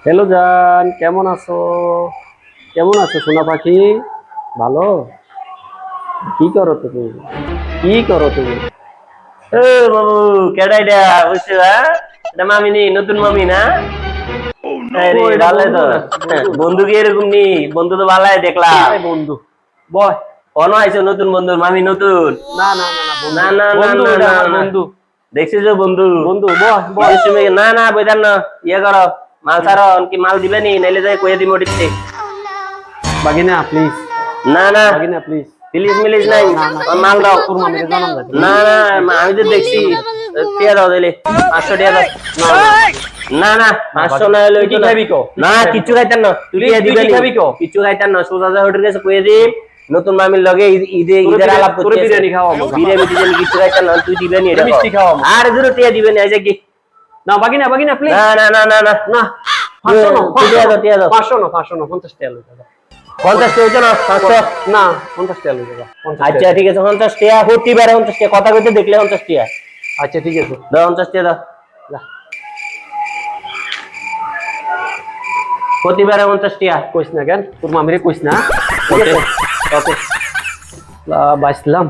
Hello জান, কেমন আছো? কেমন আছো সোনা পাখি? ভালো? কি করো তুমি? কি করো তুমি? ও বাবু, কেডা এটা বুঝছো? এটা মামি নি, নতুন মামি না? ও, আরে এটা ভালো বন্ধু তো। না? বন্ধু? বন্ধু কি এরকম নি? বন্ধু তো ভালাই দেখলাম। এই বন্ধু, বয়। কোনো আইছো নতুন বন্ধু, মামি নতুন? না না না না, না বন্ধু না না বন্ধু, না এটা না আমার না, বন্ধু। দেখছিস যে বন্ধু? বন্ধু, বয় বয়। ঈদের সময় না না বইদান না, ইয়ে করো, মাল ছাড়ো। কি মাল দিবে নি? নাইলে যাই কইয়া দিমো দিতে। বাগিনা প্লিজ, না না, বাগিনা প্লিজ। প্লিজ মিলিজ না নাই, না না, মাল দাও। তোর মামিকে জানান যাবে না। না না, আমি তো দেখছি। টিয়া দাও দিলে, 500 টিয়া দাও। না না, না না, 500 না হলে তুই কি হইতো না। খাবি কো? না, কিচ্ছু খাইতেন না। তুই Please, টিয়া তুই দিবেন কি খাবি কো? কিচ্ছু খাইতেন না। সোজা যা হোটেল গেছে কইয়ে দিন, নতুন মামির লগে ঈদের আলাপ তোর করতে বিরিয়ানি খাওয়া বিরিয়ানি টিরিয়ানি কিচ্ছু খাইতেন না। তুই দিবেন এটা মিষ্টি খাওয়া আর দুটো টিয়া দিবেন এই যে কি। না, বাগিনা বাগিনা প্লিজ। না না না না না না, 500 না, তুই টিয়া দাও, টিয়া দাও। 500 না, 500 না, 50 টাকা লইতে দাও। 50 টিয়া হইতো না, 500। না, 50 টাকা লইতে দাও, 50 আচ্ছা টাকা। ঠিক আছে, 50 টিয়া হতে পারে। 50 টিয়া কথা কইতে দেখলে 50 টিয়া আচ্ছা ঠিক আছে, দাও। 50 টিয়া দাও, যা। হতে পারে 50 টিয়া। কইস না কেন, তোর মামিরে কইস না, ঠিক আছে? ওকে, বাঁচলাম।